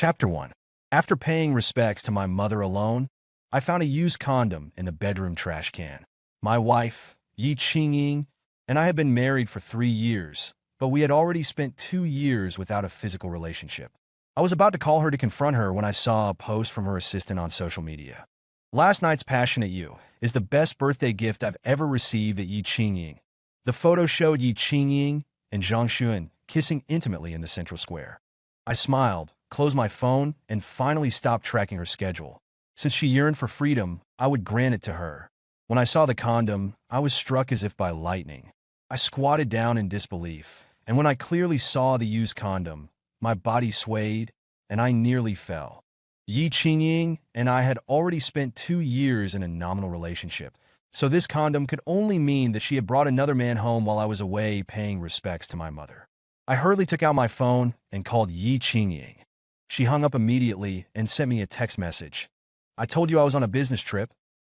Chapter 1. After paying respects to my mother alone, I found a used condom in the bedroom trash can. My wife, Ye Qingying, and I had been married for 3 years, but we had already spent 2 years without a physical relationship. I was about to call her to confront her when I saw a post from her assistant on social media. Last night's passionate you is the best birthday gift I've ever received at Ye Qingying. The photo showed Ye Qingying and Zhang Xuan kissing intimately in the central square. I smiled, closed my phone, and finally stopped tracking her schedule. Since she yearned for freedom, I would grant it to her. When I saw the condom, I was struck as if by lightning. I squatted down in disbelief, and when I clearly saw the used condom, my body swayed, and I nearly fell. Ye Qingying and I had already spent 2 years in a nominal relationship, so this condom could only mean that she had brought another man home while I was away paying respects to my mother. I hurriedly took out my phone and called Ye Qingying. She hung up immediately and sent me a text message. "I told you I was on a business trip.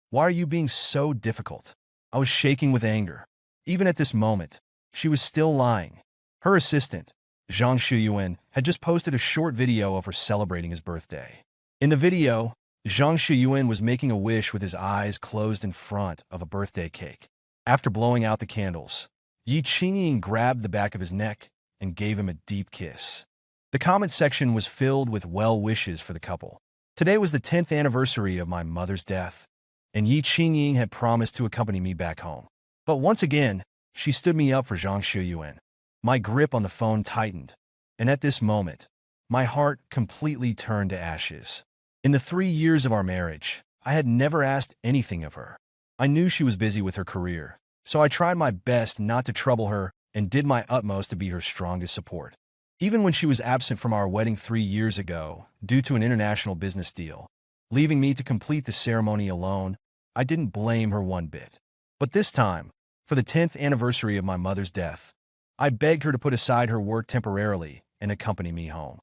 Why are you being so difficult?" I was shaking with anger. Even at this moment, she was still lying. Her assistant, Zhang Shuyuan, had just posted a short video of her celebrating his birthday. In the video, Zhang Shuyuan was making a wish with his eyes closed in front of a birthday cake. After blowing out the candles, Ye Qingying grabbed the back of his neck and gave him a deep kiss. The comment section was filled with well wishes for the couple. Today was the 10th anniversary of my mother's death, and Ye Qingying had promised to accompany me back home. But once again, she stood me up for Zhang Shuyuan. My grip on the phone tightened, and at this moment, my heart completely turned to ashes. In the 3 years of our marriage, I had never asked anything of her. I knew she was busy with her career, so I tried my best not to trouble her and did my utmost to be her strongest support. Even when she was absent from our wedding 3 years ago, due to an international business deal, leaving me to complete the ceremony alone, I didn't blame her one bit. But this time, for the 10th anniversary of my mother's death, I begged her to put aside her work temporarily and accompany me home.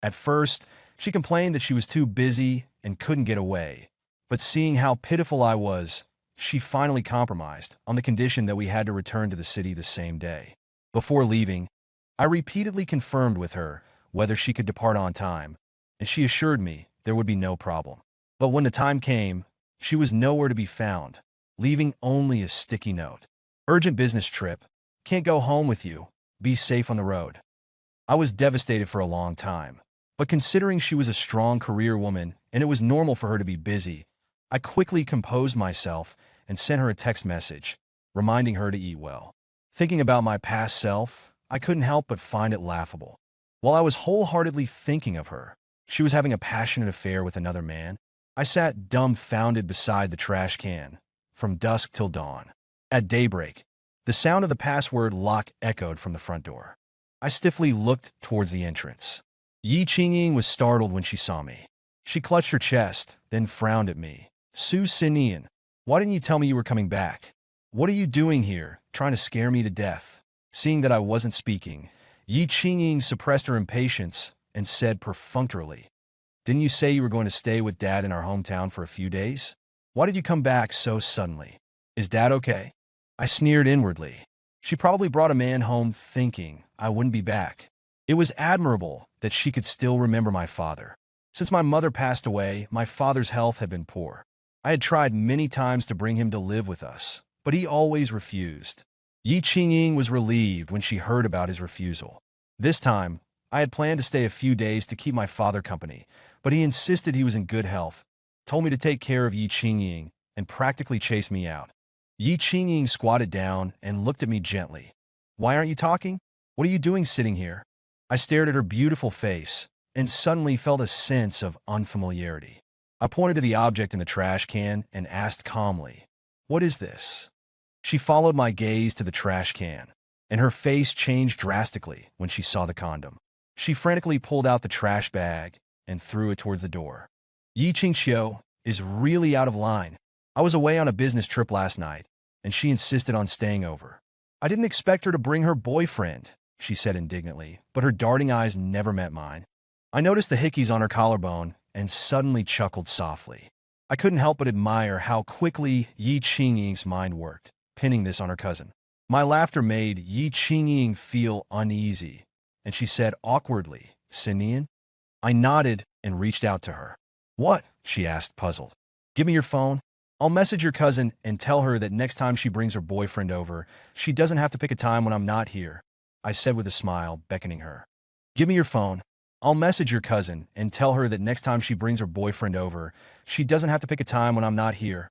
At first, she complained that she was too busy and couldn't get away, but seeing how pitiful I was, she finally compromised on the condition that we had to return to the city the same day. Before leaving, I repeatedly confirmed with her whether she could depart on time, and she assured me there would be no problem. But when the time came, she was nowhere to be found, leaving only a sticky note. "Urgent business trip. Can't go home with you. Be safe on the road." I was devastated for a long time, but considering she was a strong career woman and it was normal for her to be busy, I quickly composed myself and sent her a text message, reminding her to eat well. Thinking about my past self, I couldn't help but find it laughable. While I was wholeheartedly thinking of her, she was having a passionate affair with another man. I sat dumbfounded beside the trash can, from dusk till dawn. At daybreak, the sound of the password lock echoed from the front door. I stiffly looked towards the entrance. Ye Qingying was startled when she saw me. She clutched her chest, then frowned at me. "Sinian, why didn't you tell me you were coming back? What are you doing here, trying to scare me to death?" Seeing that I wasn't speaking, Ye Qingying suppressed her impatience and said perfunctorily, "Didn't you say you were going to stay with Dad in our hometown for a few days? Why did you come back so suddenly? Is Dad okay?" I sneered inwardly. She probably brought a man home thinking I wouldn't be back. It was admirable that she could still remember my father. Since my mother passed away, my father's health had been poor. I had tried many times to bring him to live with us, but he always refused. Ye Qingying was relieved when she heard about his refusal. This time, I had planned to stay a few days to keep my father company, but he insisted he was in good health, told me to take care of Ye Qingying, and practically chased me out. Ye Qingying squatted down and looked at me gently. "Why aren't you talking? What are you doing sitting here?" I stared at her beautiful face and suddenly felt a sense of unfamiliarity. I pointed to the object in the trash can and asked calmly, "What is this?" She followed my gaze to the trash can, and her face changed drastically when she saw the condom. She frantically pulled out the trash bag and threw it towards the door. "Ye Qingxiu is really out of line. I was away on a business trip last night, and she insisted on staying over. I didn't expect her to bring her boyfriend," she said indignantly, but her darting eyes never met mine. I noticed the hickeys on her collarbone and suddenly chuckled softly. I couldn't help but admire how quickly Ye Qingying's mind worked, pinning this on her cousin. My laughter made Ye Qingying feel uneasy, and she said awkwardly, "Sinian, I nodded and reached out to her. What? She asked, puzzled. Give me your phone. I'll message your cousin and tell her that next time she brings her boyfriend over, she doesn't have to pick a time when I'm not here, I said with a smile, beckoning her. Give me your phone. I'll message your cousin and tell her that next time she brings her boyfriend over, she doesn't have to pick a time when I'm not here,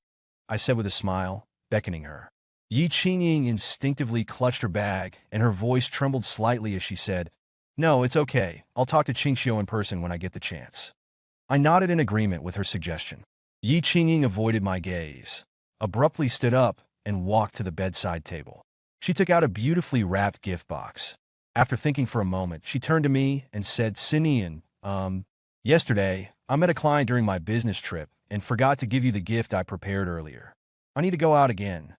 I said with a smile, beckoning her. Ye Qingying instinctively clutched her bag, and her voice trembled slightly as she said, No, it's okay. I'll talk to Qingxiu in person when I get the chance. I nodded in agreement with her suggestion. Ye Qingying avoided my gaze, abruptly stood up, and walked to the bedside table. She took out a beautifully wrapped gift box. After thinking for a moment, she turned to me and said, Sinian, yesterday, I met a client during my business trip and forgot to give you the gift I prepared earlier. I need to go out again.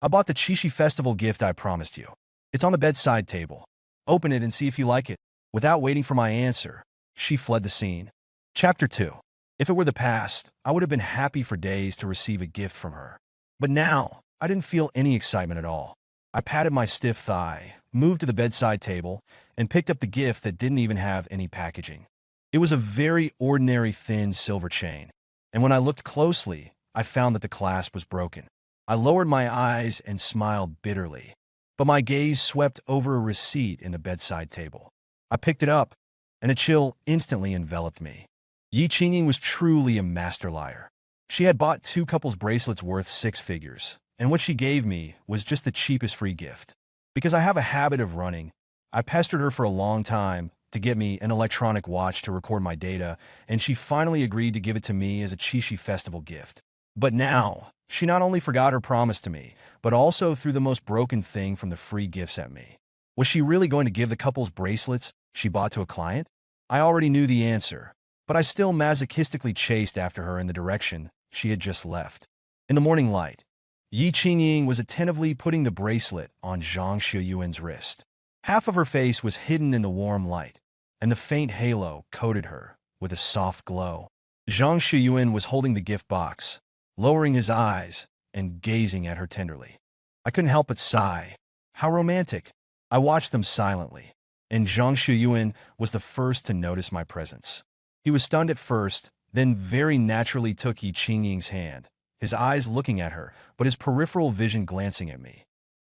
I bought the Qixi Festival gift I promised you. It's on the bedside table. Open it and see if you like it. Without waiting for my answer, she fled the scene. Chapter 2. If it were the past, I would have been happy for days to receive a gift from her. But now, I didn't feel any excitement at all. I patted my stiff thigh, moved to the bedside table, and picked up the gift that didn't even have any packaging. It was a very ordinary thin silver chain, and when I looked closely, I found that the clasp was broken. I lowered my eyes and smiled bitterly, but my gaze swept over a receipt in the bedside table. I picked it up, and a chill instantly enveloped me. Ye Qingying was truly a master liar. She had bought 2 couples bracelets worth 6 figures, and what she gave me was just the cheapest free gift. Because I have a habit of running, I pestered her for a long time to get me an electronic watch to record my data, and she finally agreed to give it to me as a Qixi Festival gift. But now, she not only forgot her promise to me, but also threw the most broken thing from the free gifts at me. Was she really going to give the couple's bracelets she bought to a client? I already knew the answer, but I still masochistically chased after her in the direction she had just left. In the morning light, Ye Qingying was attentively putting the bracelet on Zhang Shiyuan's wrist. Half of her face was hidden in the warm light, and the faint halo coated her with a soft glow. Zhang Shiyuan was holding the gift box, lowering his eyes and gazing at her tenderly. I couldn't help but sigh. How romantic. I watched them silently, and Zhang Shiyuan was the first to notice my presence. He was stunned at first, then very naturally took Ye Qingying's hand, his eyes looking at her, but his peripheral vision glancing at me.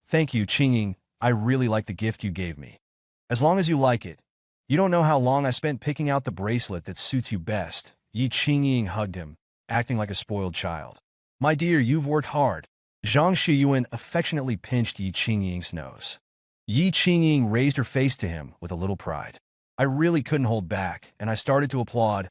Thank you, Qingying. I really like the gift you gave me. As long as you like it. You don't know how long I spent picking out the bracelet that suits you best. Ye Qingying hugged him, acting like a spoiled child. My dear, you've worked hard. Zhang Shiyuan affectionately pinched Ye Qingying's nose. Ye Qingying raised her face to him with a little pride. I really couldn't hold back, and I started to applaud.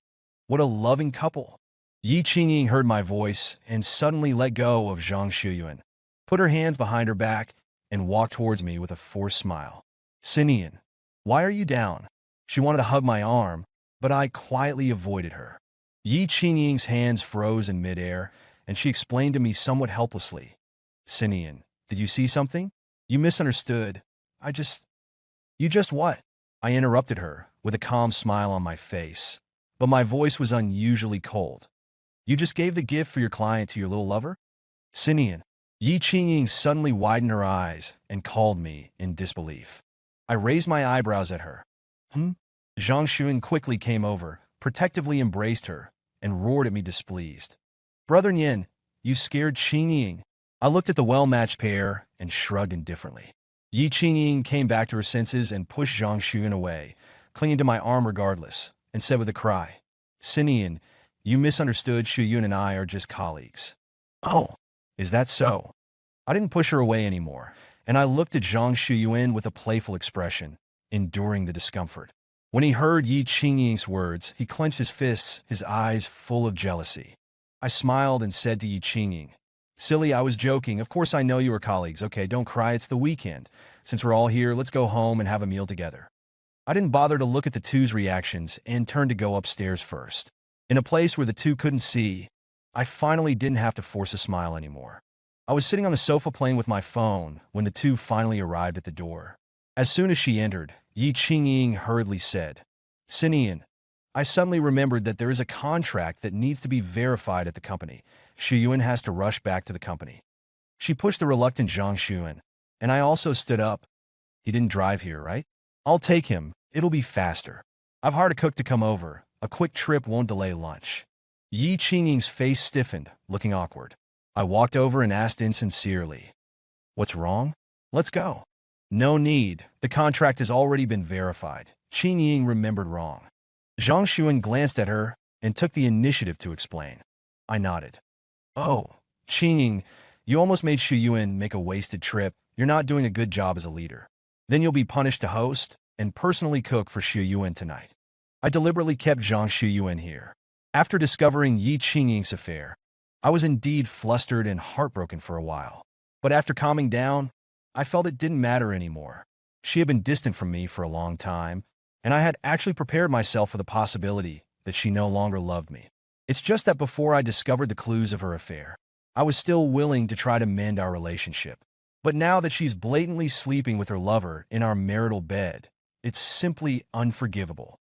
What a loving couple. Ye Qingying heard my voice and suddenly let go of Zhang Shiyuan, put her hands behind her back, and walked towards me with a forced smile. Sinian, why are you down? She wanted to hug my arm, but I quietly avoided her. Ye Qingying's hands froze in midair, and she explained to me somewhat helplessly. Sinian, did you see something? You misunderstood. You just what? I interrupted her, with a calm smile on my face, but my voice was unusually cold. You just gave the gift for your client to your little lover? Sinian. Ye Qingying suddenly widened her eyes and called me in disbelief. I raised my eyebrows at her. Zhang Shiyuan quickly came over, protectively embraced her, and roared at me displeased. Brother Nian, you scared Qingying. I looked at the well-matched pair and shrugged indifferently. Ye Qingying came back to her senses and pushed Zhang Shiyuan away, clinging to my arm regardless, and said with a cry, Sinian, you misunderstood. Shiyuan and I are just colleagues. Oh, is that so? I didn't push her away anymore, and I looked at Zhang Shiyuan with a playful expression, enduring the discomfort. When he heard Ye Qingying's words, he clenched his fists, his eyes full of jealousy. I smiled and said to Ye Qingying, Silly, I was joking. Of course I know you are colleagues. Okay, don't cry, it's the weekend. Since we're all here, let's go home and have a meal together. I didn't bother to look at the two's reactions and turned to go upstairs first. In a place where the two couldn't see, I finally didn't have to force a smile anymore. I was sitting on the sofa playing with my phone when the two finally arrived at the door. As soon as she entered, Ye Qingying hurriedly said, Sinian, I suddenly remembered that there is a contract that needs to be verified at the company. Shiyuan has to rush back to the company. She pushed the reluctant Zhang Shiyuan, and I also stood up. He didn't drive here, right? I'll take him. It'll be faster. I've hired a cook to come over, A quick trip won't delay lunch. Ye Qingying's face stiffened, looking awkward. I walked over and asked insincerely, "What's wrong? Let's go." "No need. The contract has already been verified." Qingying remembered wrong. Zhang Xuan glanced at her and took the initiative to explain. I nodded. "Oh, Qingying, you almost made Xu Yuan make a wasted trip. You're not doing a good job as a leader. Then you'll be punished to host and personally cook for Xu Yuan tonight." I deliberately kept Zhang Xu Yuan here. After discovering Ye Qingying's affair, I was indeed flustered and heartbroken for a while. But after calming down, I felt it didn't matter anymore. She had been distant from me for a long time, and I had actually prepared myself for the possibility that she no longer loved me. It's just that before I discovered the clues of her affair, I was still willing to try to mend our relationship. But now that she's blatantly sleeping with her lover in our marital bed, it's simply unforgivable.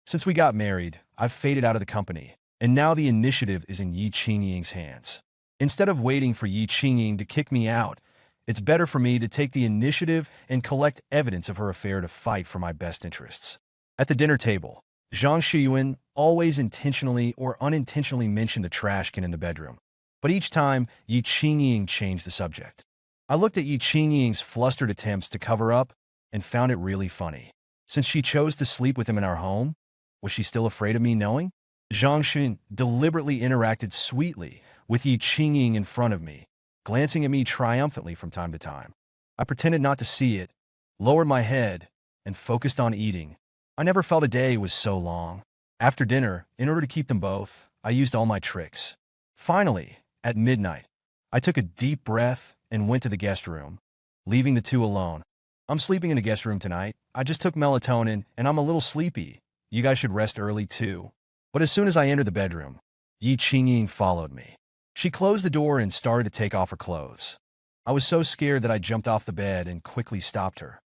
Since we got married, I've faded out of the company, and now the initiative is in Ye Qingying's hands. Instead of waiting for Ye Qingying to kick me out, it's better for me to take the initiative and collect evidence of her affair to fight for my best interests. At the dinner table, Zhang Shiyuan always intentionally or unintentionally mentioned the trash can in the bedroom, but each time Ye Qingying changed the subject. I looked at Ye Qingying's flustered attempts to cover up and found it really funny. Since she chose to sleep with him in our home, was she still afraid of me knowing? Zhang Xin deliberately interacted sweetly with Ye Qingying in front of me, glancing at me triumphantly from time to time. I pretended not to see it, lowered my head, and focused on eating. I never felt a day was so long. After dinner, in order to keep them both, I used all my tricks. Finally, at midnight, I took a deep breath and went to the guest room, leaving the two alone. "I'm sleeping in the guest room tonight. I just took melatonin, and I'm a little sleepy. You guys should rest early, too." But as soon as I entered the bedroom, Ye Qingying followed me. She closed the door and started to take off her clothes. I was so scared that I jumped off the bed and quickly stopped her.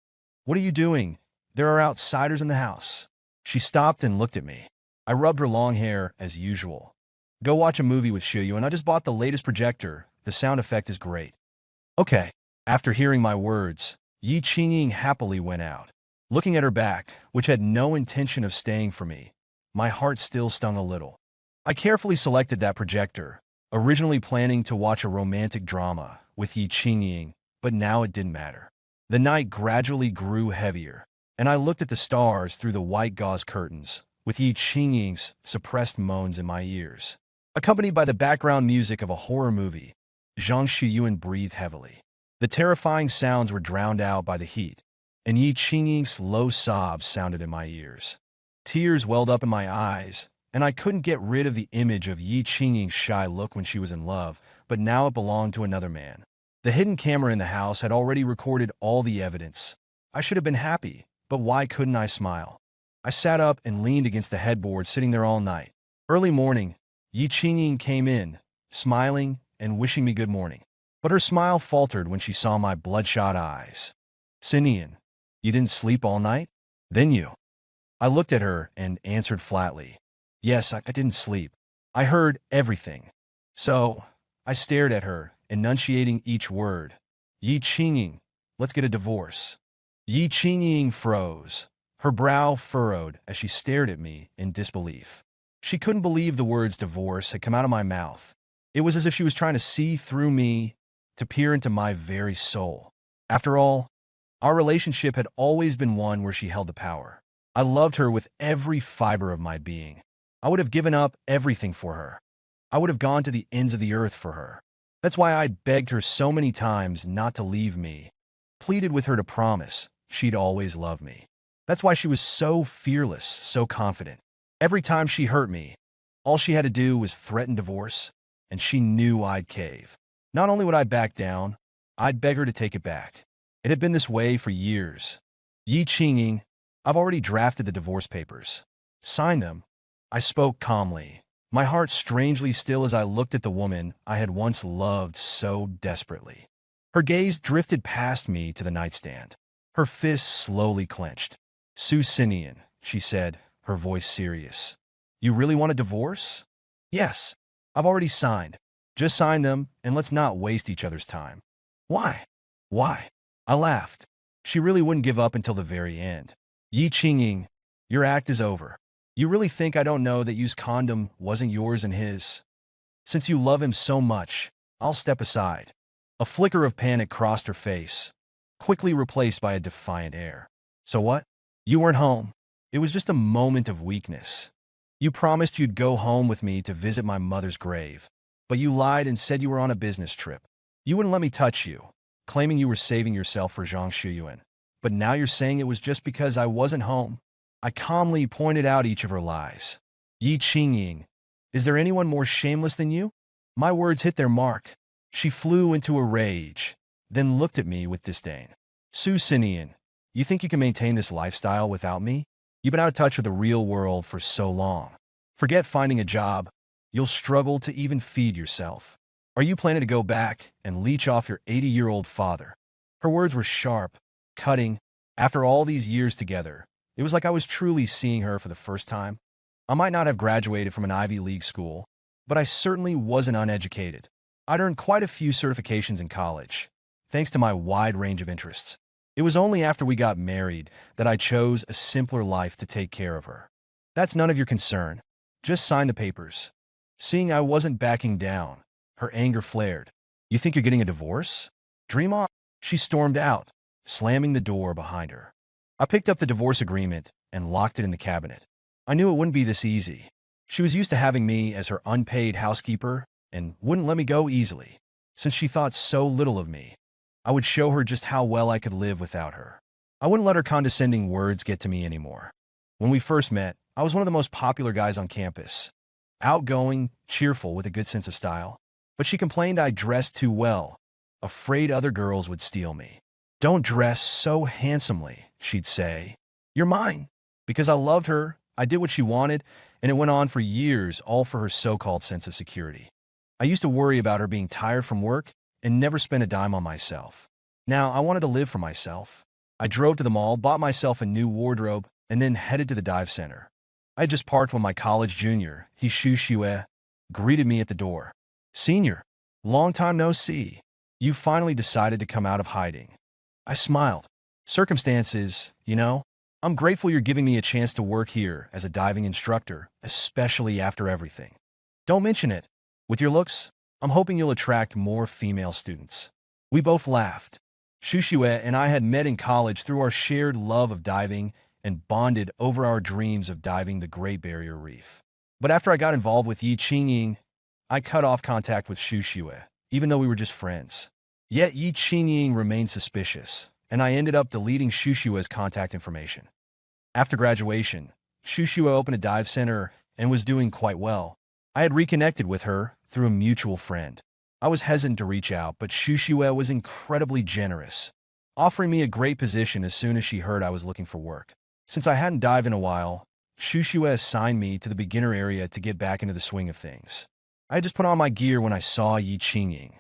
"What are you doing? There are outsiders in the house." She stopped and looked at me. I rubbed her long hair, as usual. "Go watch a movie with Shuyu, and I just bought the latest projector. The sound effect is great." "Okay." After hearing my words, Ye Qingying happily went out. Looking at her back, which had no intention of staying for me, my heart still stung a little. I carefully selected that projector, originally planning to watch a romantic drama with Ye Qingying, but now it didn't matter. The night gradually grew heavier, and I looked at the stars through the white gauze curtains, with Ye Qingying's suppressed moans in my ears. Accompanied by the background music of a horror movie, Zhang Shiyuan breathed heavily. The terrifying sounds were drowned out by the heat, and Ye Qingying's low sobs sounded in my ears. Tears welled up in my eyes, and I couldn't get rid of the image of Ye Qingying's shy look when she was in love, but now it belonged to another man. The hidden camera in the house had already recorded all the evidence. I should have been happy, but why couldn't I smile? I sat up and leaned against the headboard, sitting there all night. Early morning, Ye Qingying came in, smiling and wishing me good morning. But her smile faltered when she saw my bloodshot eyes. "Sinian, you didn't sleep all night? Then you?" I looked at her and answered flatly, "Yes, I didn't sleep. I heard everything." So, I stared at her, enunciating each word. "Ye Qingying, let's get a divorce." Ye Qingying froze. Her brow furrowed as she stared at me in disbelief. She couldn't believe the words divorce had come out of my mouth. It was as if she was trying to see through me, to peer into my very soul. After all, our relationship had always been one where she held the power. I loved her with every fiber of my being. I would have given up everything for her. I would have gone to the ends of the earth for her. That's why I'd begged her so many times not to leave me, pleaded with her to promise she'd always love me. That's why she was so fearless, so confident. Every time she hurt me, all she had to do was threaten divorce, and she knew I'd cave. Not only would I back down, I'd beg her to take it back. It had been this way for years. "Ye Qingying, I've already drafted the divorce papers. Sign them." I spoke calmly, my heart strangely still as I looked at the woman I had once loved so desperately. Her gaze drifted past me to the nightstand. Her fists slowly clenched. "Su Sinian," she said, her voice serious. "You really want a divorce?" "Yes. I've already signed. Just sign them, and let's not waste each other's time." "Why?" "Why?" I laughed. She really wouldn't give up until the very end. "Ye Qingying, your act is over. You really think I don't know that used condom wasn't yours and his? Since you love him so much, I'll step aside. A flicker of panic crossed her face, quickly replaced by a defiant air. So what? You weren't home. It was just a moment of weakness. You promised you'd go home with me to visit my mother's grave, but you lied and said you were on a business trip. You wouldn't let me touch you, claiming you were saving yourself for Zhang Shuyuan. But now you're saying it was just because I wasn't home. I calmly pointed out each of her lies. Ye Qingying, is there anyone more shameless than you? My words hit their mark. She flew into a rage, then looked at me with disdain. Sinian, you think you can maintain this lifestyle without me? You've been out of touch with the real world for so long. Forget finding a job. You'll struggle to even feed yourself. Are you planning to go back and leech off your 80-year-old father? Her words were sharp, cutting. After all these years together, it was like I was truly seeing her for the first time. I might not have graduated from an Ivy League school, but I certainly wasn't uneducated. I'd earned quite a few certifications in college, thanks to my wide range of interests. It was only after we got married that I chose a simpler life to take care of her. That's none of your concern. Just sign the papers. Seeing I wasn't backing down, her anger flared. You think you're getting a divorce? Dream on. She stormed out, slamming the door behind her. I picked up the divorce agreement and locked it in the cabinet. I knew it wouldn't be this easy. She was used to having me as her unpaid housekeeper and wouldn't let me go easily. Since she thought so little of me, I would show her just how well I could live without her. I wouldn't let her condescending words get to me anymore. When we first met, I was one of the most popular guys on campus. Outgoing, cheerful, with a good sense of style. But she complained I dressed too well, afraid other girls would steal me. Don't dress so handsomely, she'd say. You're mine. Because I loved her, I did what she wanted, and it went on for years, all for her so-called sense of security. I used to worry about her being tired from work and never spent a dime on myself. Now, I wanted to live for myself. I drove to the mall, bought myself a new wardrobe, and then headed to the dive center. I had just parked when my college junior, Ye Qingying, greeted me at the door. Senior, long time no see. You finally decided to come out of hiding. I smiled. Circumstances, you know. I'm grateful you're giving me a chance to work here as a diving instructor, especially after everything. Don't mention it. With your looks, I'm hoping you'll attract more female students. We both laughed. Shushue and I had met in college through our shared love of diving and bonded over our dreams of diving the Great Barrier Reef. But after I got involved with Ye Qingying, I cut off contact with Shushue, even though we were just friends. Yet Ye Qingying remained suspicious, and I ended up deleting Shushue's contact information. After graduation, Shushue opened a dive center and was doing quite well. I had reconnected with her through a mutual friend. I was hesitant to reach out, but Shushue was incredibly generous, offering me a great position as soon as she heard I was looking for work. Since I hadn't dived in a while, Shushue assigned me to the beginner area to get back into the swing of things. I had just put on my gear when I saw Ye Qingying.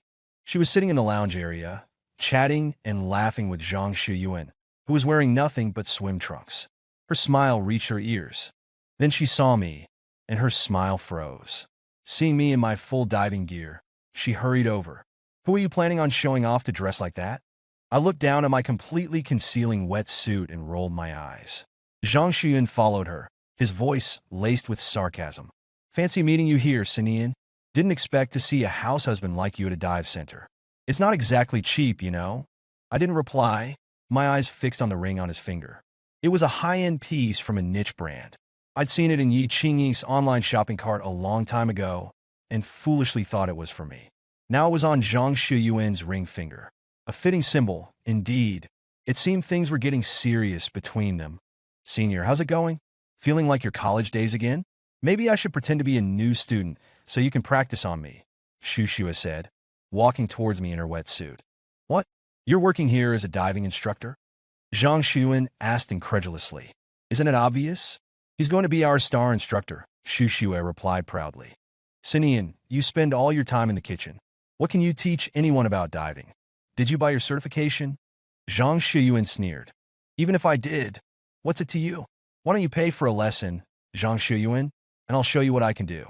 She was sitting in the lounge area, chatting and laughing with Zhang Shuyuan, who was wearing nothing but swim trunks. Her smile reached her ears. Then she saw me, and her smile froze. Seeing me in my full diving gear, she hurried over. Who are you planning on showing off to dress like that? I looked down at my completely concealing wetsuit and rolled my eyes. Zhang Shuyuan followed her, his voice laced with sarcasm. Fancy meeting you here, Sinian. Didn't expect to see a house husband like you at a dive center. It's not exactly cheap, you know. I didn't reply, my eyes fixed on the ring on his finger. It was a high-end piece from a niche brand. I'd seen it in Ye Qingying's online shopping cart a long time ago and foolishly thought it was for me. Now it was on Zhang Shuyuan's ring finger. A fitting symbol, indeed. It seemed things were getting serious between them. Senior, how's it going? Feeling like your college days again? Maybe I should pretend to be a new student so you can practice on me, Shushua said, walking towards me in her wetsuit. What? You're working here as a diving instructor? Zhang Shuyuan asked incredulously. Isn't it obvious? He's going to be our star instructor, Shushua replied proudly. Sinian, you spend all your time in the kitchen. What can you teach anyone about diving? Did you buy your certification? Zhang Shuyuan sneered. Even if I did, what's it to you? Why don't you pay for a lesson, Zhang Shuyuan, and I'll show you what I can do.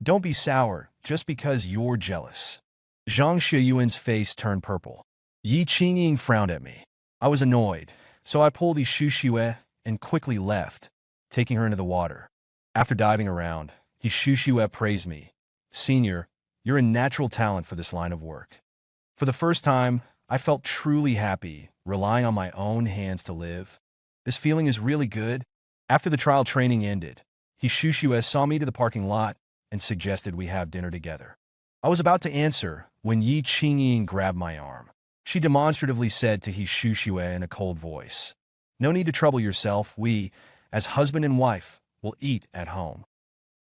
Don't be sour just because you're jealous. Zhang Shuyuan's face turned purple. Ye Qingying frowned at me. I was annoyed, so I pulled Shushue and quickly left, taking her into the water. After diving around, he Shushuet praised me. Senior, you're a natural talent for this line of work. For the first time, I felt truly happy, relying on my own hands to live. This feeling is really good. After the trial training ended, he Shushuet saw me to the parking lot and suggested we have dinner together. I was about to answer when Ye Qingying grabbed my arm. She demonstratively said to He Shushue in a cold voice, "No need to trouble yourself. We, as husband and wife, will eat at home."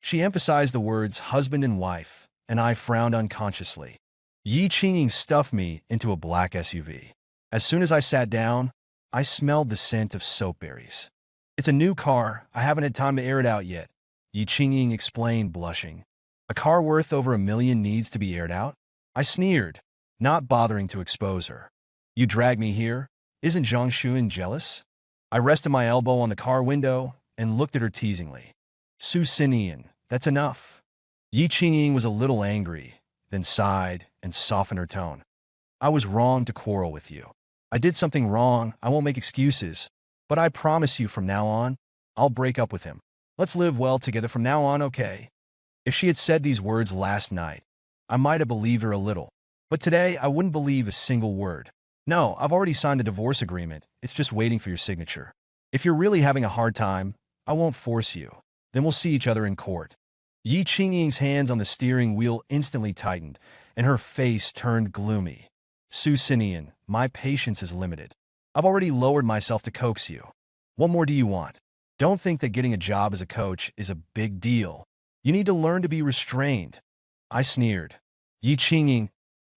She emphasized the words husband and wife, and I frowned unconsciously. Ye Qingying stuffed me into a black SUV. As soon as I sat down, I smelled the scent of soapberries. "It's a new car. I haven't had time to air it out yet," Ye Qingying explained, blushing. "A car worth over $1 million needs to be aired out?" I sneered, not bothering to expose her. "You drag me here? Isn't Zhang Shuan jealous?" I rested my elbow on the car window and looked at her teasingly. Sinian, that's enough." Ye Qingying was a little angry, then sighed and softened her tone. "I was wrong to quarrel with you. I did something wrong. I won't make excuses. But I promise you from now on, I'll break up with him. Let's live well together from now on, okay?" If she had said these words last night, I might have believed her a little. But today, I wouldn't believe a single word. "No, I've already signed the divorce agreement. It's just waiting for your signature. If you're really having a hard time, I won't force you. Then we'll see each other in court." Ye Qingying's hands on the steering wheel instantly tightened, and her face turned gloomy. "Sinian, my patience is limited. I've already lowered myself to coax you. What more do you want? Don't think that getting a job as a coach is a big deal. You need to learn to be restrained." I sneered. "Ye Qingying,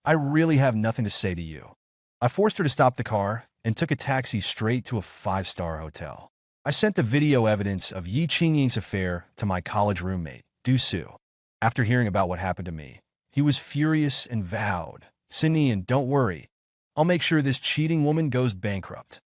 I really have nothing to say to you." I forced her to stop the car and took a taxi straight to a 5-star hotel. I sent the video evidence of Ye Qingying's affair to my college roommate, Du. After hearing about what happened to me, he was furious and vowed, "Sinian, don't worry. I'll make sure this cheating woman goes bankrupt."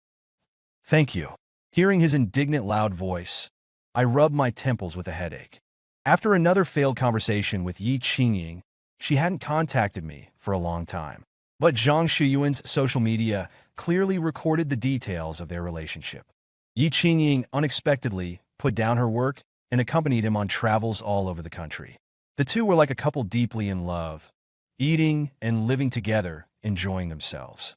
"Thank you." Hearing his indignant loud voice, I rubbed my temples with a headache. After another failed conversation with Ye Qingying, she hadn't contacted me for a long time. But Zhang Shuyuan's social media clearly recorded the details of their relationship. Ye Qingying unexpectedly put down her work and accompanied him on travels all over the country. The two were like a couple deeply in love, eating and living together, enjoying themselves.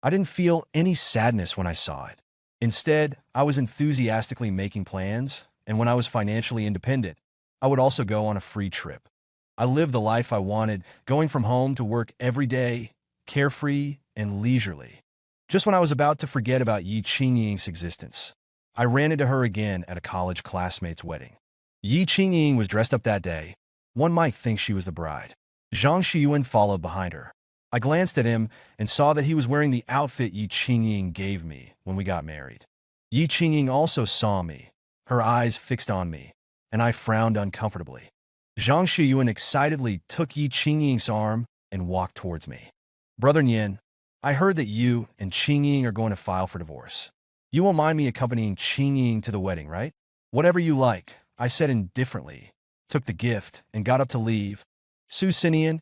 I didn't feel any sadness when I saw it. Instead, I was enthusiastically making plans, and when I was financially independent, I would also go on a free trip. I lived the life I wanted, going from home to work every day, carefree and leisurely. Just when I was about to forget about Ye Qingying's existence, I ran into her again at a college classmate's wedding. Ye Qingying was dressed up that day. One might think she was the bride. Zhang Shiyuan followed behind her. I glanced at him and saw that he was wearing the outfit Ye Qingying gave me when we got married. Ye Qingying also saw me, her eyes fixed on me, and I frowned uncomfortably. Zhang Shiyuan excitedly took Ye Qingying's arm and walked towards me. "Brother Nian, I heard that you and Qingying are going to file for divorce. You won't mind me accompanying Qingying to the wedding, right?" "Whatever you like," I said indifferently, took the gift, and got up to leave. Sinian,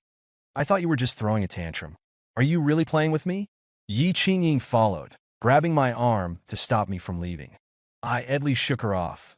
I thought you were just throwing a tantrum. Are you really playing with me?" Ye Qingying followed, grabbing my arm to stop me from leaving. I idly shook her off.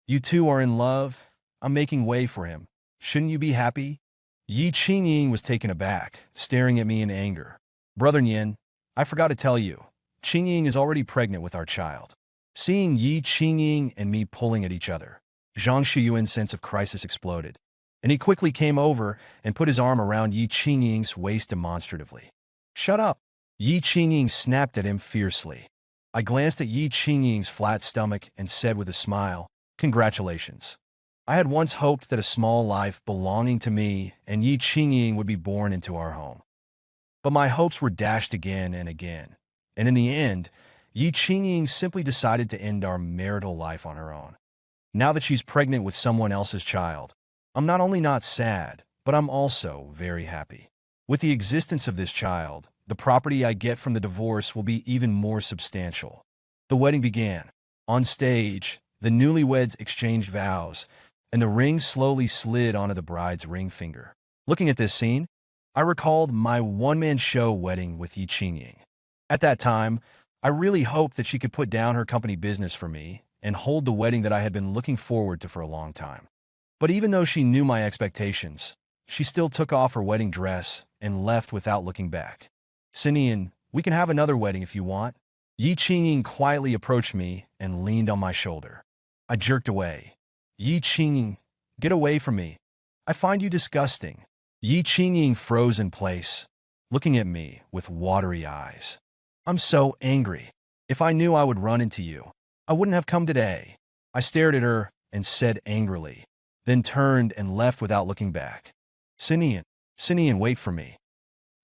"You two are in love. I'm making way for him. Shouldn't you be happy?" Ye Qingying was taken aback, staring at me in anger. "Brother Nian, I forgot to tell you, Qingying is already pregnant with our child." Seeing Ye Qingying and me pulling at each other, Zhang Shiyuan's sense of crisis exploded, and he quickly came over and put his arm around Ye Qingying's waist demonstratively. "Shut up!" Ye Qingying snapped at him fiercely. I glanced at Ye Qingying's flat stomach and said with a smile, "Congratulations. I had once hoped that a small life belonging to me and Ye Qingying would be born into our home. But my hopes were dashed again and again, and in the end, Ye Qingying simply decided to end our marital life on her own. Now that she's pregnant with someone else's child, I'm not only not sad, but I'm also very happy. With the existence of this child, the property I get from the divorce will be even more substantial." The wedding began. On stage, the newlyweds exchanged vows, and the ring slowly slid onto the bride's ring finger. Looking at this scene, I recalled my one-man show wedding with Ye Qingying. At that time, I really hoped that she could put down her company business for me and hold the wedding that I had been looking forward to for a long time. But even though she knew my expectations, she still took off her wedding dress and left without looking back. Sinian, we can have another wedding if you want. Ye Qingying quietly approached me and leaned on my shoulder. I jerked away. Ye Qingying, get away from me. I find you disgusting. Ye Qingying froze in place, looking at me with watery eyes. I'm so angry. If I knew I would run into you, I wouldn't have come today. I stared at her and said angrily, then turned and left without looking back. Sinian, wait for me.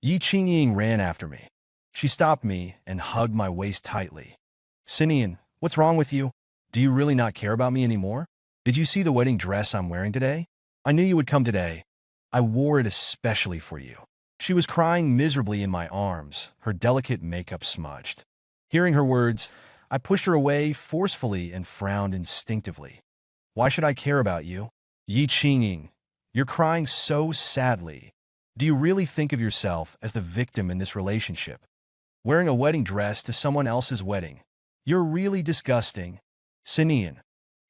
Ye Qingying ran after me. She stopped me and hugged my waist tightly. Sinian, what's wrong with you? Do you really not care about me anymore? Did you see the wedding dress I'm wearing today? I knew you would come today. I wore it especially for you. She was crying miserably in my arms, her delicate makeup smudged. Hearing her words, I pushed her away forcefully and frowned instinctively. Why should I care about you? Ye Qingying, you're crying so sadly. Do you really think of yourself as the victim in this relationship? Wearing a wedding dress to someone else's wedding. You're really disgusting. Sinian,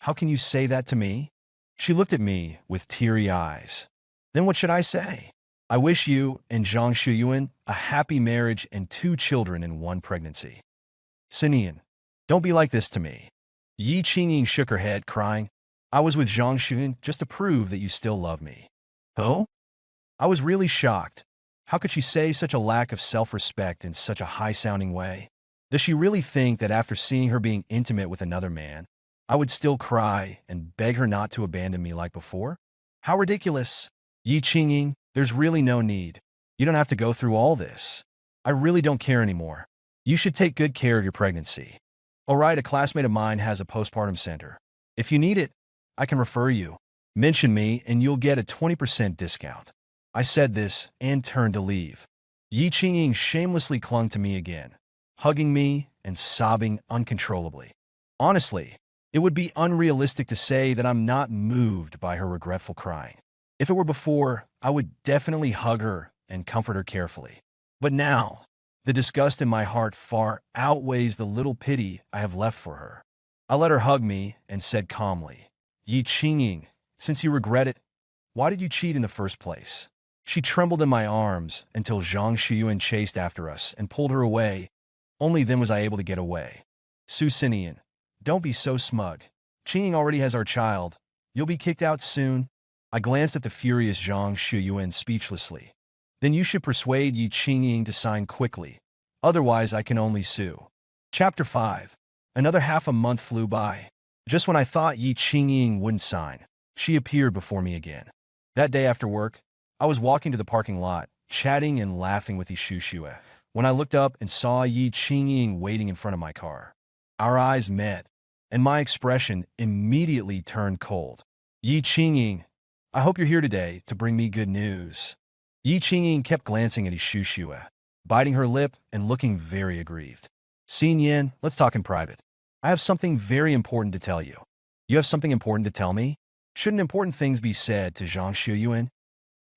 how can you say that to me? She looked at me with teary eyes. Then what should I say? I wish you and Zhang Shuyuan a happy marriage and 2 children in 1 pregnancy. Sinian, don't be like this to me. Ye Qingying shook her head, crying, I was with Zhang Shuyuan just to prove that you still love me. Oh? I was really shocked. How could she say such a lack of self-respect in such a high-sounding way? Does she really think that after seeing her being intimate with another man, I would still cry and beg her not to abandon me like before? How ridiculous! Ye Qingying, there's really no need. You don't have to go through all this. I really don't care anymore. You should take good care of your pregnancy. All right, a classmate of mine has a postpartum center. If you need it, I can refer you. Mention me and you'll get a 20% discount. I said this and turned to leave. Ye Qingying shamelessly clung to me again, hugging me and sobbing uncontrollably. Honestly, it would be unrealistic to say that I'm not moved by her regretful crying. If it were before, I would definitely hug her and comfort her carefully. But now, the disgust in my heart far outweighs the little pity I have left for her. I let her hug me and said calmly, Ye Qingying, since you regret it, why did you cheat in the first place? She trembled in my arms until Zhang Shuyuan chased after us and pulled her away. Only then was I able to get away. Su Sinian, don't be so smug. Qingying already has our child. You'll be kicked out soon. I glanced at the furious Zhang Shuyuan speechlessly. Then you should persuade Ye Qingying to sign quickly. Otherwise, I can only sue. Chapter 5. Another half a month flew by. Just when I thought Ye Qingying wouldn't sign, she appeared before me again. That day after work, I was walking to the parking lot, chatting and laughing with Shue, when I looked up and saw Ye Qingying waiting in front of my car. Our eyes met, and my expression immediately turned cold. Ye Qingying, I hope you're here today to bring me good news. Ye Qingying kept glancing at Shue, biting her lip and looking very aggrieved. Sinian, let's talk in private. I have something very important to tell you. You have something important to tell me? Shouldn't important things be said to Zhang Shuyuan?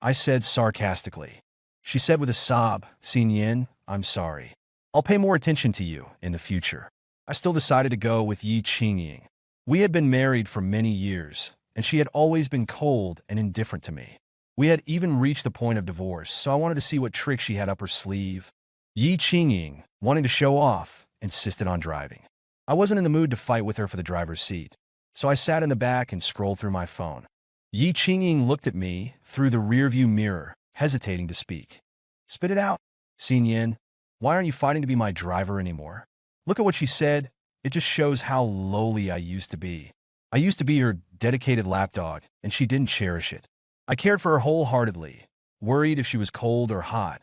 I said sarcastically. She said with a sob, Sinian, I'm sorry. I'll pay more attention to you in the future. I still decided to go with Ye Qingying. We had been married for many years, and she had always been cold and indifferent to me. We had even reached the point of divorce, so I wanted to see what tricks she had up her sleeve. Ye Qingying, wanting to show off, insisted on driving. I wasn't in the mood to fight with her for the driver's seat, so I sat in the back and scrolled through my phone. Ye Qingying looked at me through the rearview mirror, hesitating to speak. Spit it out. Sinian, why aren't you fighting to be my driver anymore? Look at what she said. It just shows how lowly I used to be. I used to be her dedicated lapdog, and she didn't cherish it. I cared for her wholeheartedly, worried if she was cold or hot.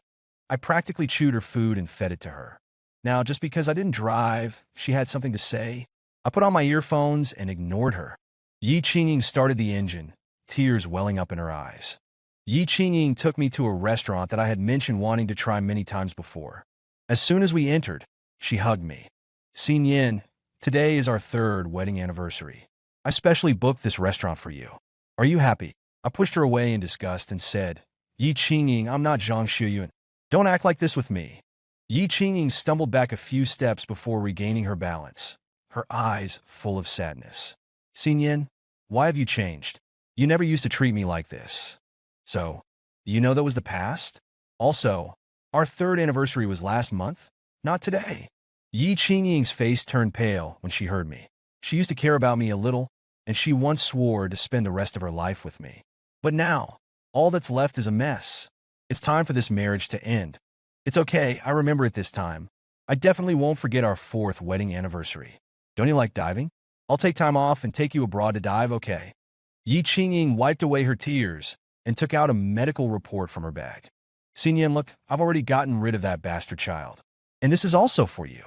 I practically chewed her food and fed it to her. Now, just because I didn't drive, she had something to say. I put on my earphones and ignored her. Ye Qingying started the engine, tears welling up in her eyes. Ye Qingying took me to a restaurant that I had mentioned wanting to try many times before. As soon as we entered, she hugged me. Sinian, today is our 3rd wedding anniversary. I specially booked this restaurant for you. Are you happy? I pushed her away in disgust and said, Ye Qingying, I'm not Zhang Shuyuan. Don't act like this with me. Ye Qingying stumbled back a few steps before regaining her balance, her eyes full of sadness. Sinian, why have you changed? You never used to treat me like this. So, you know that was the past? Also, our third anniversary was last month, not today. Ye Qingying's face turned pale when she heard me. She used to care about me a little, and she once swore to spend the rest of her life with me. But now, all that's left is a mess. It's time for this marriage to end. It's okay, I remember it this time. I definitely won't forget our fourth wedding anniversary. Don't you like diving? I'll take time off and take you abroad to dive, okay? Ye Qingying wiped away her tears and took out a medical report from her bag. Sinian, look, I've already gotten rid of that bastard child. And this is also for you.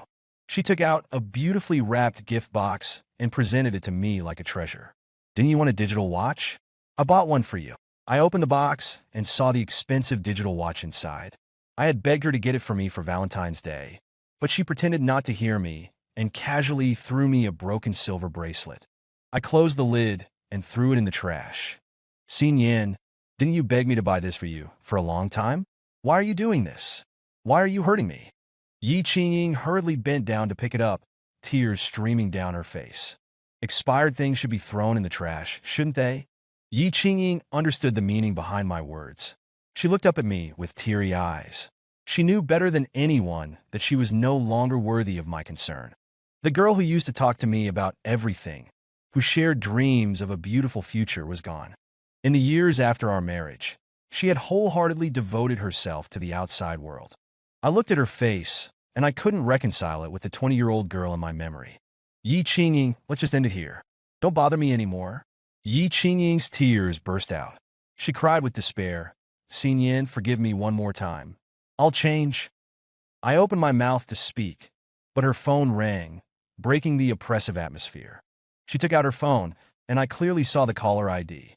She took out a beautifully wrapped gift box and presented it to me like a treasure. Didn't you want a digital watch? I bought one for you. I opened the box and saw the expensive digital watch inside. I had begged her to get it for me for Valentine's Day, but she pretended not to hear me and casually threw me a broken silver bracelet. I closed the lid and threw it in the trash. Sinian, didn't you beg me to buy this for you for a long time? Why are you doing this? Why are you hurting me? Ye Qingying hurriedly bent down to pick it up, tears streaming down her face. Expired things should be thrown in the trash, shouldn't they? Ye Qingying understood the meaning behind my words. She looked up at me with teary eyes. She knew better than anyone that she was no longer worthy of my concern. The girl who used to talk to me about everything, who shared dreams of a beautiful future, was gone. In the years after our marriage, she had wholeheartedly devoted herself to the outside world. I looked at her face, and I couldn't reconcile it with the 20-year-old girl in my memory. Ye Qingying, let's just end it here. Don't bother me anymore. Ye Qingying's tears burst out. She cried with despair. Sinian, forgive me one more time. I'll change. I opened my mouth to speak, but her phone rang, breaking the oppressive atmosphere. She took out her phone, and I clearly saw the caller ID.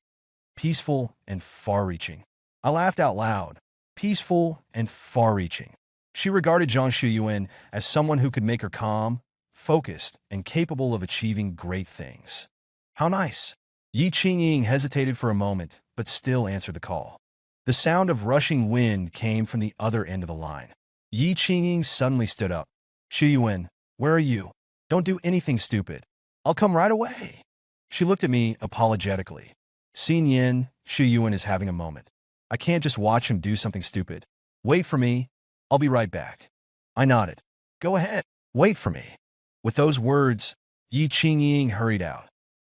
Peaceful and far-reaching. I laughed out loud. Peaceful and far-reaching. She regarded Zhang Shuyuan as someone who could make her calm, focused, and capable of achieving great things. How nice. Ye Qingying hesitated for a moment, but still answered the call. The sound of rushing wind came from the other end of the line. Ye Qingying suddenly stood up. Shuyuan, where are you? Don't do anything stupid. I'll come right away. She looked at me apologetically. Sinian, Shuyuan is having a moment. I can't just watch him do something stupid. Wait for me. I'll be right back. I nodded. Go ahead. Wait for me. With those words, Ye Qingying hurried out.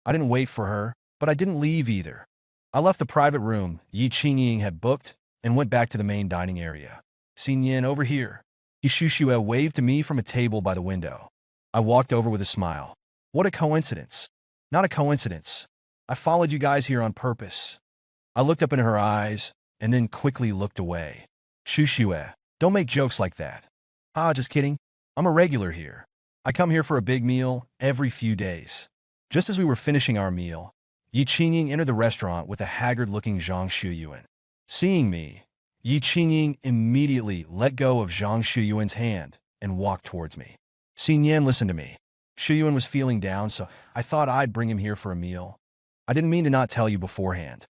I didn't wait for her, but I didn't leave either. I left the private room Ye Qingying had booked and went back to the main dining area. Sinian, over here. Ye Shushue waved to me from a table by the window. I walked over with a smile. What a coincidence. Not a coincidence. I followed you guys here on purpose. I looked up into her eyes and then quickly looked away. Shushue, don't make jokes like that. Ah, just kidding. I'm a regular here. I come here for a big meal every few days. Just as we were finishing our meal, Ye Qingying entered the restaurant with a haggard-looking Zhang Shuyuan. Seeing me, Ye Qingying immediately let go of Zhang Shuyuan's hand and walked towards me. Sinian, listen to me. Shuyuan was feeling down, so I thought I'd bring him here for a meal. I didn't mean to not tell you beforehand.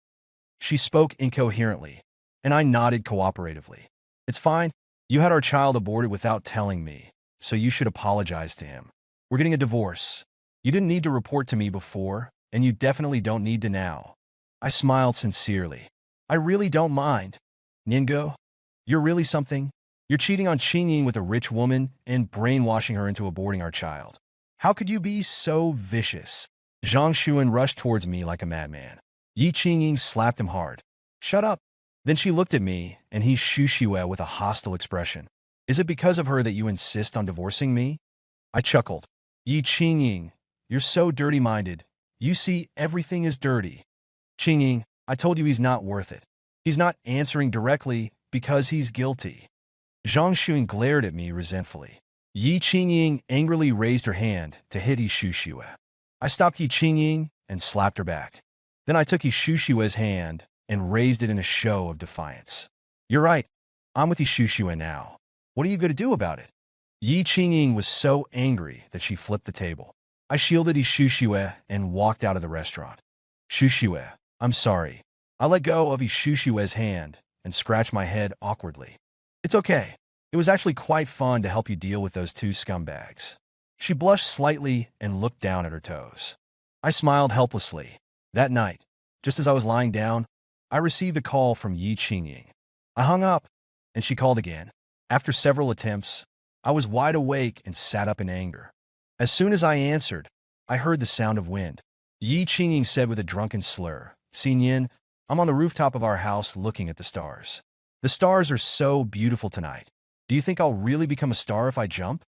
She spoke incoherently, and I nodded cooperatively. It's fine. You had our child aborted without telling me, so you should apologize to him. We're getting a divorce. You didn't need to report to me before, and you definitely don't need to now. I smiled sincerely. I really don't mind. Ningo, you're really something. You're cheating on Qingying with a rich woman and brainwashing her into aborting our child. How could you be so vicious? Zhang Shuyuan rushed towards me like a madman. Ye Qingying slapped him hard. Shut up. Then she looked at me, and he Shushue with a hostile expression. Is it because of her that you insist on divorcing me? I chuckled. Ye Qingying, you're so dirty-minded. You see, everything is dirty. Qingying, I told you he's not worth it. He's not answering directly because he's guilty. Zhang Shuyuan glared at me resentfully. Ye Qingying angrily raised her hand to hit Ye Shushue. I stopped Ye Qingying and slapped her back. Then I took Ye Shushue's hand and raised it in a show of defiance. You're right. I'm with Ye Shushue now. What are you going to do about it? Ye Qingying was so angry that she flipped the table. I shielded Ye Shushue and walked out of the restaurant. Shushue, I'm sorry. I let go of Ye Shushue's hand and scratched my head awkwardly. It's okay. It was actually quite fun to help you deal with those two scumbags. She blushed slightly and looked down at her toes. I smiled helplessly. That night, Just as I was lying down, I received a call from Ye Qingying. I hung up, and she called again. After several attempts, I was wide awake and sat up in anger. As soon as I answered, I heard the sound of wind. Ye Qingying said with a drunken slur, "Sinian, I'm on the rooftop of our house looking at the stars. The stars are so beautiful tonight. Do you think I'll really become a star if I jump?"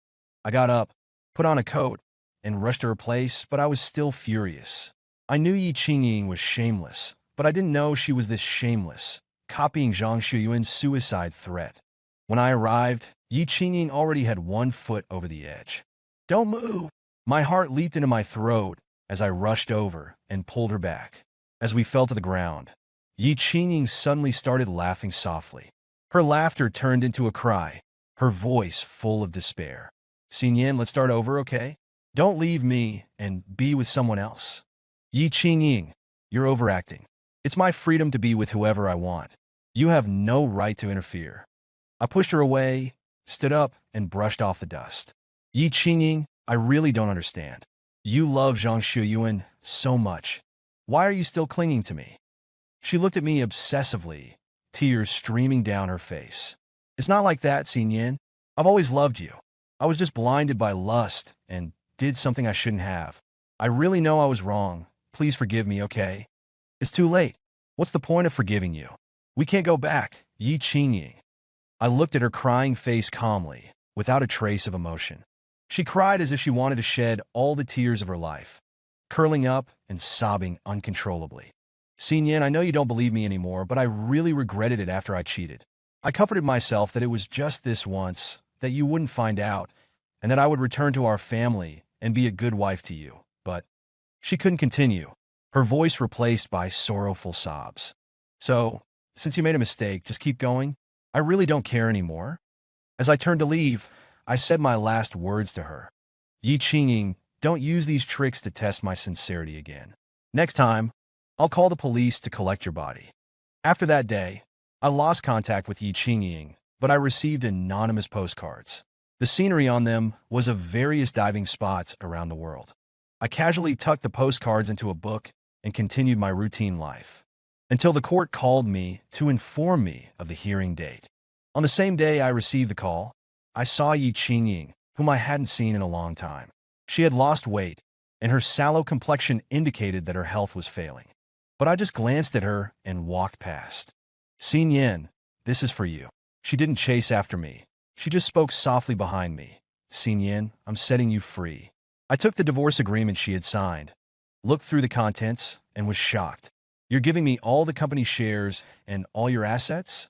I got up, put on a coat, and rushed to her place, but I was still furious. I knew Ye Qingying was shameless, but I didn't know she was this shameless, copying Zhang Shuyuan's suicide threat. When I arrived, Ye Qingying already had 1 foot over the edge. "Don't move!" My heart leaped into my throat as I rushed over and pulled her back. As we fell to the ground, Ye Qingying suddenly started laughing softly. Her laughter turned into a cry, her voice full of despair. "Sinian, let's start over, okay? Don't leave me and be with someone else." "Ye Qingying, you're overacting. It's my freedom to be with whoever I want. You have no right to interfere." I pushed her away, stood up, and brushed off the dust. "Ye Qingying, I really don't understand. You love Zhang Shuyuan so much. Why are you still clinging to me?" She looked at me obsessively, tears streaming down her face. "It's not like that, Sinian. I've always loved you. I was just blinded by lust and did something I shouldn't have. I really know I was wrong. Please forgive me, okay? It's too late. What's the point of forgiving you? We can't go back, Ye Qingying." I looked at her crying face calmly, without a trace of emotion. She cried as if she wanted to shed all the tears of her life, curling up and sobbing uncontrollably. "Sinian, I know you don't believe me anymore, but I really regretted it after I cheated. I comforted myself that it was just this once, that you wouldn't find out, and that I would return to our family and be a good wife to you, but—" She couldn't continue, her voice replaced by sorrowful sobs. "So, since you made a mistake, just keep going? I really don't care anymore." As I turned to leave, I said my last words to her. "Ye Qingying, don't use these tricks to test my sincerity again. Next time, I'll call the police to collect your body." After that day, I lost contact with Ye Qingying, but I received anonymous postcards. The scenery on them was of various diving spots around the world. I casually tucked the postcards into a book and continued my routine life, until the court called me to inform me of the hearing date. On the same day I received the call, I saw Ye Qingying, whom I hadn't seen in a long time. She had lost weight, and her sallow complexion indicated that her health was failing. But I just glanced at her and walked past. "Sinian, this is for you." She didn't chase after me. She just spoke softly behind me. "Sinian, I'm setting you free." I took the divorce agreement she had signed, looked through the contents, and was shocked. "You're giving me all the company shares and all your assets?"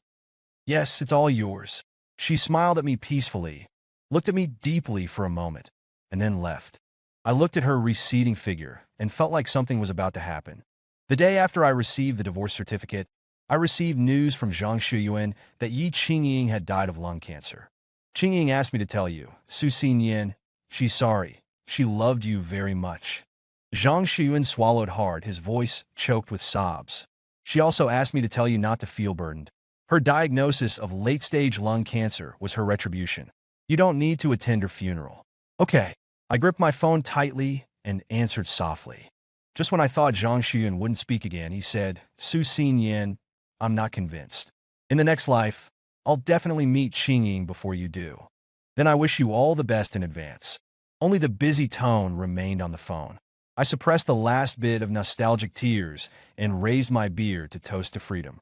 "Yes, it's all yours." She smiled at me peacefully, looked at me deeply for a moment, and then left. I looked at her receding figure and felt like something was about to happen. The day after I received the divorce certificate, I received news from Zhang Shuyuan that Ye Qingying had died of lung cancer. "Qingying asked me to tell you, Su Sinian, she's sorry. She loved you very much." Zhang Shuyuan swallowed hard, his voice choked with sobs. "She also asked me to tell you not to feel burdened. Her diagnosis of late-stage lung cancer was her retribution. You don't need to attend her funeral." "Okay." I gripped my phone tightly and answered softly. Just when I thought Zhang Shuyuan wouldn't speak again, he said, "Su Sinian, I'm not convinced. In the next life, I'll definitely meet Qingying before you do. Then I wish you all the best in advance." Only the busy tone remained on the phone. I suppressed the last bit of nostalgic tears and raised my beer to toast to freedom.